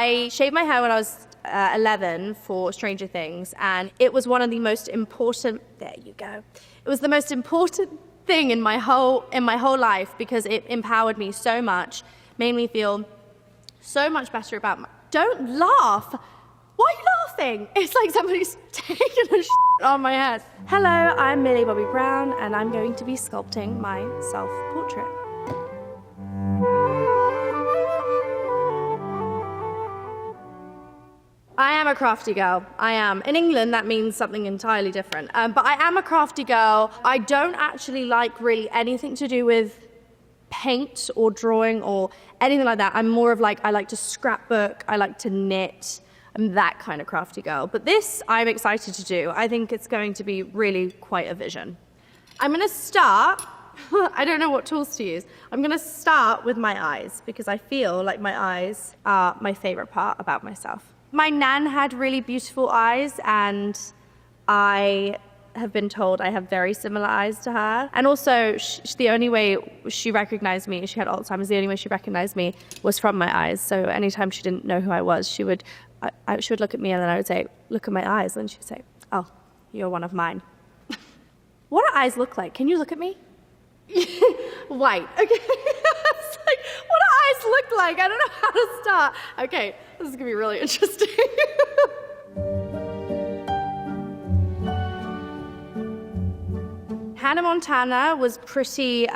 I shaved my hair when I was 11 for Stranger Things, and it was one of the most important, there you go. It was the most important thing in my whole life because it empowered me so much, made me feel so much better about don't laugh. Why are you laughing? It's like somebody's taking a on my head. Hello, I'm Millie Bobby Brown, and I'm going to be sculpting my self-portrait. I am a crafty girl. I am. In England, that means something entirely different. But I am a crafty girl. I don't actually like really anything to do with paint or drawing or anything like that. I'm more of like, I like to scrapbook, I like to knit. I'm that kind of crafty girl. But this, I'm excited to do. I think it's going to be really quite a vision. I'm gonna start, I don't know what tools to use. I'm gonna start with my eyes because I feel like my eyes are my favorite part about myself. My nan had really beautiful eyes, and I have been told I have very similar eyes to her. And also, the only way she recognized me, she had Alzheimer's, the only way she recognized me was from my eyes. So anytime she didn't know who I was, she would look at me and then I would say, look at my eyes. And she'd say, oh, you're one of mine. What do eyes look like? Can you look at me? White. Okay. It's like, what do eyes look like? I don't know how to start. Okay, this is gonna be really interesting. Hannah Montana was pretty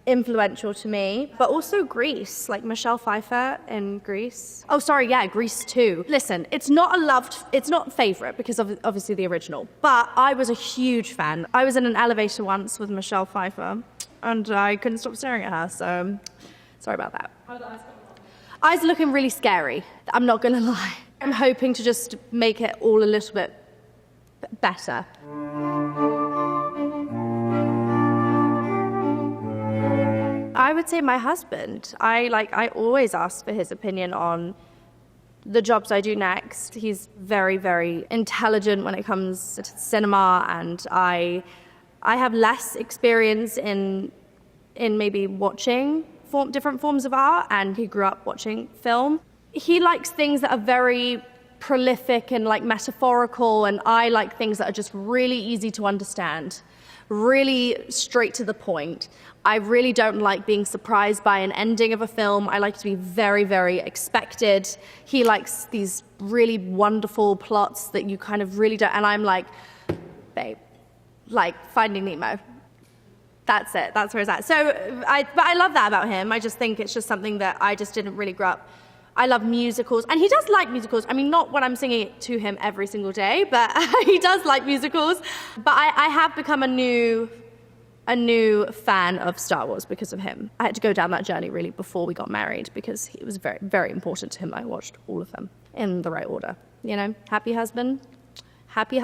influential to me, but also Grease, like Michelle Pfeiffer in Grease. Oh, sorry, yeah, Grease 2. Listen, it's not favorite because of obviously the original, but I was a huge fan. I was in an elevator once with Michelle Pfeiffer, and I couldn't stop staring at her, so sorry about that. How are the eyes looking? Eyes are looking really scary, I'm not gonna lie. I'm hoping to just make it all a little bit better. I would say my husband. I always ask for his opinion on the jobs I do next. He's very, very intelligent when it comes to cinema, and I have less experience in maybe watching different forms of art, and he grew up watching film. He likes things that are very prolific and like metaphorical, and I like things that are just really easy to understand, really straight to the point. I really don't like being surprised by an ending of a film. I like to be very, very expected. He likes these really wonderful plots that you kind of really don't, and I'm like, babe, like Finding Nemo. That's it, that's where it's at. But I love that about him. I just think it's just something that I just didn't really grow up. I love musicals, and he does like musicals. I mean, not when I'm singing it to him every single day, but he does like musicals. But I have become a new fan of Star Wars because of him. I had to go down that journey really before we got married because it was very, very important to him that I watched all of them in the right order. You know, happy husband. They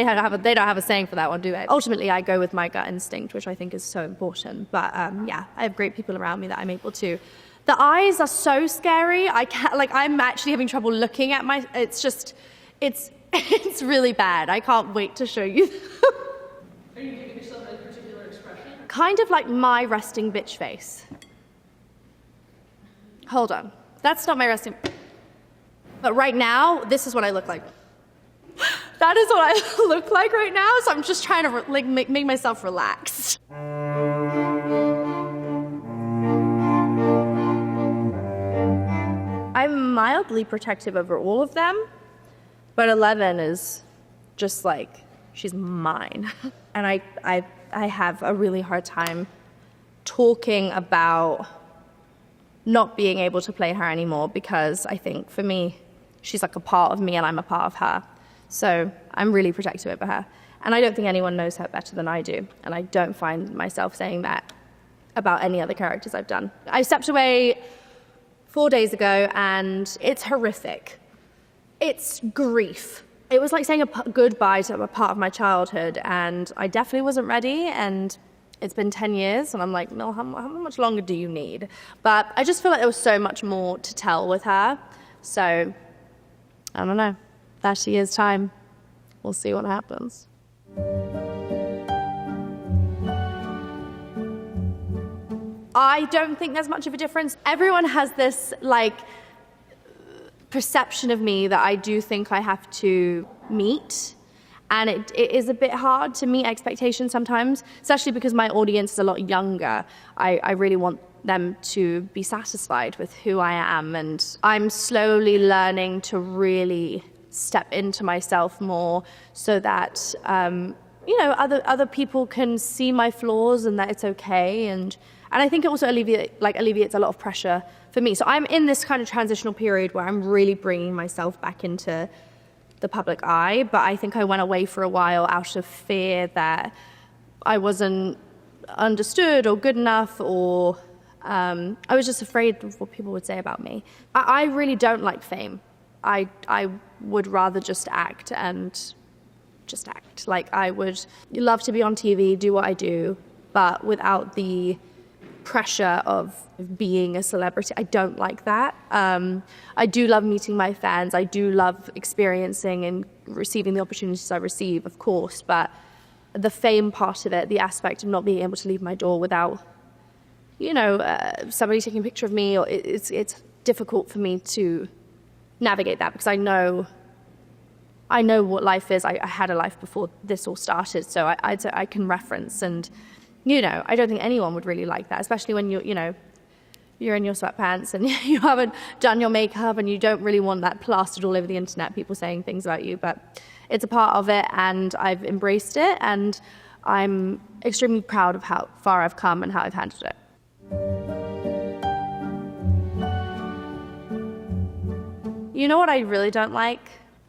don't have a saying for that one, do they? Ultimately, I go with my gut instinct, which I think is so important. But yeah, I have great people around me that I'm able to. The eyes are so scary. I'm actually having trouble looking at it's really bad. I can't wait to show you. Are you giving yourself a particular expression? Kind of like my resting bitch face. Hold on. That's not my resting. But right now, this is what I look like. That is what I look like right now, so I'm just trying to make myself relaxed. I'm mildly protective over all of them, but 11 is just like, she's mine. And I have a really hard time talking about not being able to play her anymore because I think for me, she's like a part of me and I'm a part of her. So I'm really protective over her. And I don't think anyone knows her better than I do. And I don't find myself saying that about any other characters I've done. I stepped away 4 days ago and it's horrific. It's grief. It was like saying a goodbye to a part of my childhood, and I definitely wasn't ready, and it's been 10 years, and I'm like, Mel, how much longer do you need? But I just feel like there was so much more to tell with her, so I don't know. 30 years' time, we'll see what happens. I don't think there's much of a difference. Everyone has this, like, perception of me that I do think I have to meet. And it is a bit hard to meet expectations sometimes, especially because my audience is a lot younger. I really want them to be satisfied with who I am. And I'm slowly learning to really step into myself more so that, other people can see my flaws and that it's okay. And I think it also alleviates a lot of pressure for me. So I'm in this kind of transitional period where I'm really bringing myself back into the public eye, but I think I went away for a while out of fear that I wasn't understood or good enough, or I was just afraid of what people would say about me. I really don't like fame. I would rather just act and just act. Like, I would love to be on TV, do what I do, but without the pressure of being a celebrity. I don't like that. I do love meeting my fans. I do love experiencing and receiving the opportunities I receive, of course, but the fame part of it, the aspect of not being able to leave my door without, somebody taking a picture of me, or it's difficult for me to navigate that, because I know what life is. I had a life before this all started, so I can reference, and I don't think anyone would really like that, especially when you're in your sweatpants and you haven't done your makeup and you don't really want that plastered all over the internet, people saying things about you. But it's a part of it, and I've embraced it, and I'm extremely proud of how far I've come and how I've handled it. You know what I really don't like?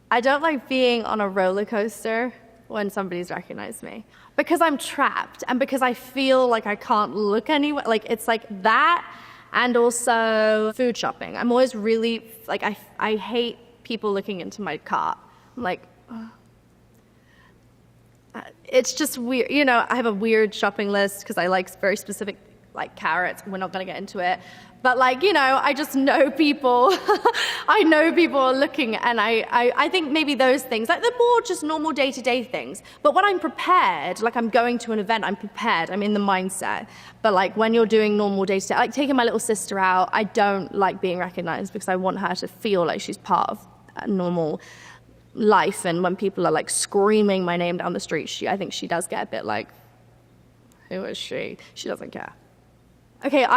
I don't like being on a roller coaster when somebody's recognized me, because I'm trapped and because I feel like I can't look anywhere. Like, it's like that, and also food shopping. I'm always really, like, I hate people looking into my cart. I'm like, oh. It's just weird. I have a weird shopping list because I like very specific, like, carrots. We're not going to get into it. But, I just know people. I know people are looking, and I think maybe those things, like, they're more just normal day-to-day things. But when I'm prepared, like, I'm going to an event, I'm prepared, I'm in the mindset. But, like, when you're doing normal day-to-day, like taking my little sister out, I don't like being recognized because I want her to feel like she's part of a normal life. And when people are, like, screaming my name down the street, I think she does get a bit like, who is she? She doesn't care. Okay,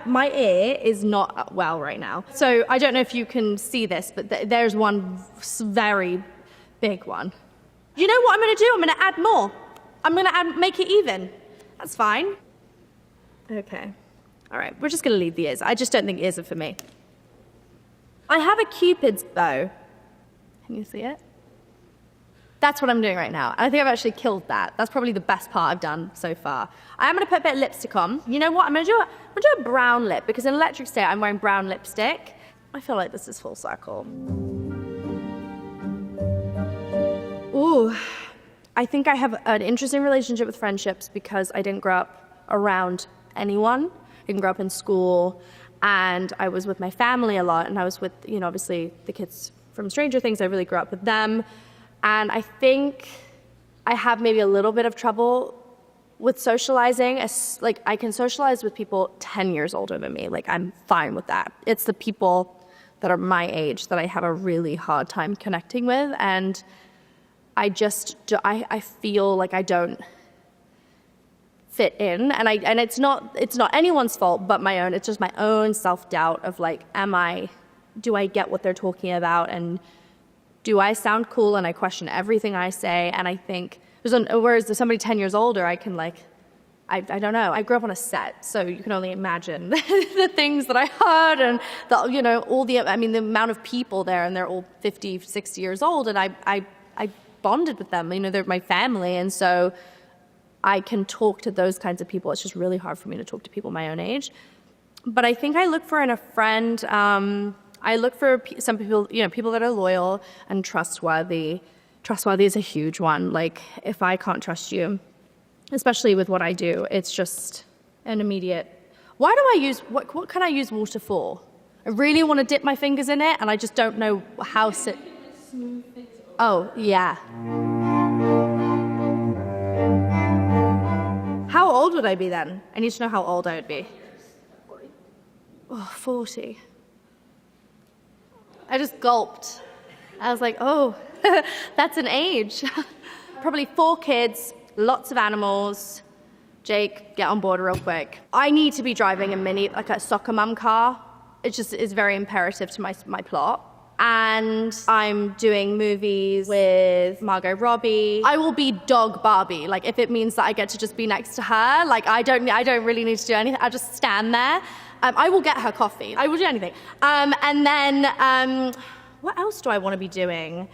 my ear is not well right now. So I don't know if you can see this, but there's one very big one. You know what I'm going to do? I'm going to add more. I'm going to make it even. That's fine. Okay. All right, we're just going to leave the ears. I just don't think ears are for me. I have a Cupid's bow. Can you see it? That's what I'm doing right now. I think I've actually killed that. That's probably the best part I've done so far. I am going to put a bit of lipstick on. You know what? I'm going to do a brown lip, because in Electric State I'm wearing brown lipstick. I feel like this is full circle. Ooh. I think I have an interesting relationship with friendships because I didn't grow up around anyone. I didn't grow up in school, and I was with my family a lot, and I was with, obviously the kids from Stranger Things. I really grew up with them. And I think I have maybe a little bit of trouble with socializing. Like, I can socialize with people 10 years older than me. Like, I'm fine with that. It's the people that are my age that I have a really hard time connecting with. And I feel like I don't fit in. And it's not anyone's fault but my own. It's just my own self-doubt of, like, do I get what they're talking about? And do I sound cool? And I question everything I say. And I think, whereas if somebody 10 years older, I can, like, I don't know. I grew up on a set, so you can only imagine the things that I heard, and the amount of people there, and they're all 50, 60 years old, and I bonded with them. They're my family, and so I can talk to those kinds of people. It's just really hard for me to talk to people my own age. But I think I look for in a friend. I look for some people, people that are loyal and trustworthy. Trustworthy is a huge one. Like, if I can't trust you, especially with what I do, it's just an immediate. What can I use water for? I really want to dip my fingers in it, and I just don't know how. Oh, yeah. How old would I be then? I need to know how old I would be. 40. Oh, 40. I just gulped. I was like, oh, that's an age. Probably 4 kids, lots of animals. Jake, get on board real quick. I need to be driving a mini, like a soccer mum car. It just is very imperative to my plot. And I'm doing movies with Margot Robbie. I will be dog Barbie. Like, if it means that I get to just be next to her, like, I don't really need to do anything. I'll just stand there. I will get her coffee. I will do anything. And then, what else do I want to be doing?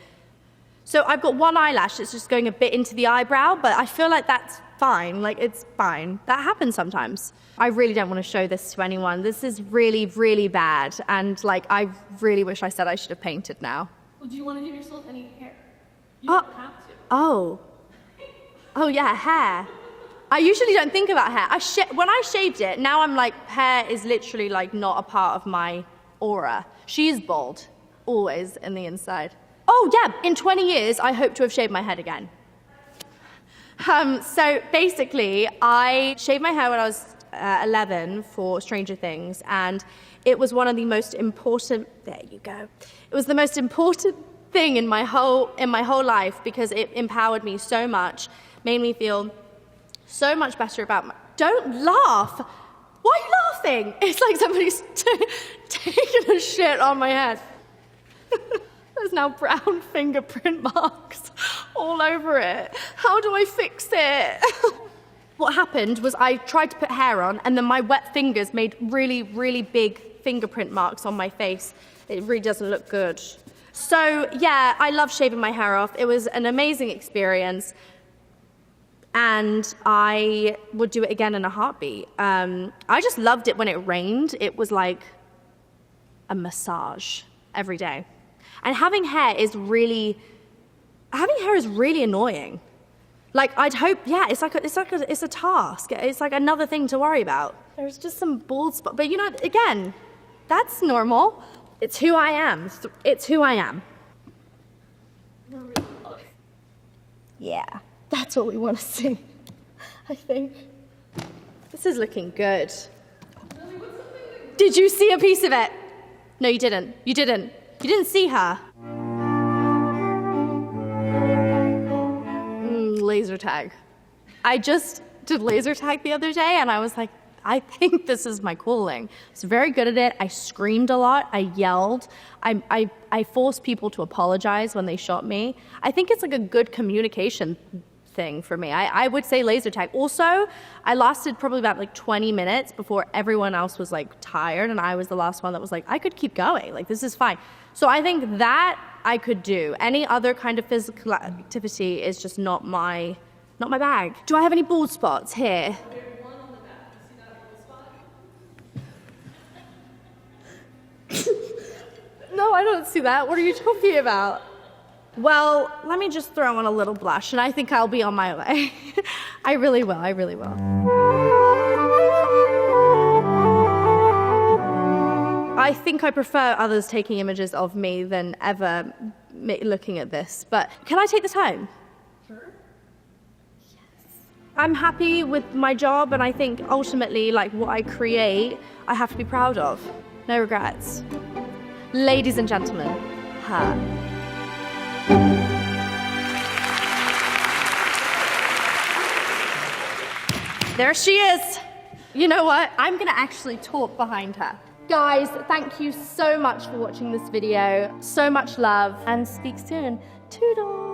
So I've got one eyelash that's just going a bit into the eyebrow, but I feel like that's fine. Like, it's fine. That happens sometimes. I really don't want to show this to anyone. This is really, really bad. And, like, I really wish I said I should have painted now. Well, do you want to give yourself any hair? You don't have to. Oh, yeah, hair. I usually don't think about hair. When I shaved it, now I'm like, hair is literally, like, not a part of my aura. She is bald, always, in the inside. Oh, yeah, in 20 years, I hope to have shaved my head again. So basically, I shaved my hair when I was 11 for Stranger Things, and it was one of the most important, there you go. It was the most important thing in my whole life because it empowered me so much, made me feel so much better about don't laugh. Why are you laughing? It's like somebody's taking a shit on my head. There's now brown fingerprint marks all over it. How do I fix it? What happened was I tried to put hair on, and then my wet fingers made really, really big fingerprint marks on my face. It really doesn't look good. So, yeah, I love shaving my hair off. It was an amazing experience, and I would do it again in a heartbeat. I just loved it when it rained. It was like a massage every day. And having hair is really annoying. Like, I'd hope, yeah, it's a task. It's like another thing to worry about. There's just some bald spots, but you know, again, that's normal. It's who I am. It's who I am. Yeah, that's what we want to see, I think. This is looking good. Did you see a piece of it? No, you didn't. You didn't. You didn't see her. Laser tag. I just did laser tag the other day, and I was like, I think this is my calling. I was very good at it. I screamed a lot. I yelled. I forced people to apologize when they shot me. I think it's like a good communication thing for me. I would say laser tag. Also, I lasted probably about like 20 minutes before everyone else was like tired, and I was the last one that was like, I could keep going. Like, this is fine. So I think that I could do. Any other kind of physical activity is just not my bag. Do I have any bald spots here? There's one on the back. You see that bald spot? No, I don't see that. What are you talking about? Well, let me just throw on a little blush, and I think I'll be on my way. I really will. I think I prefer others taking images of me than ever looking at this. But can I take this home? Sure. Yes. I'm happy with my job, and I think ultimately, like, what I create, I have to be proud of. No regrets. Ladies and gentlemen, her. There she is. You know what? I'm gonna actually talk behind her. Guys, thank you so much for watching this video. So much love, and speak soon. Toodles.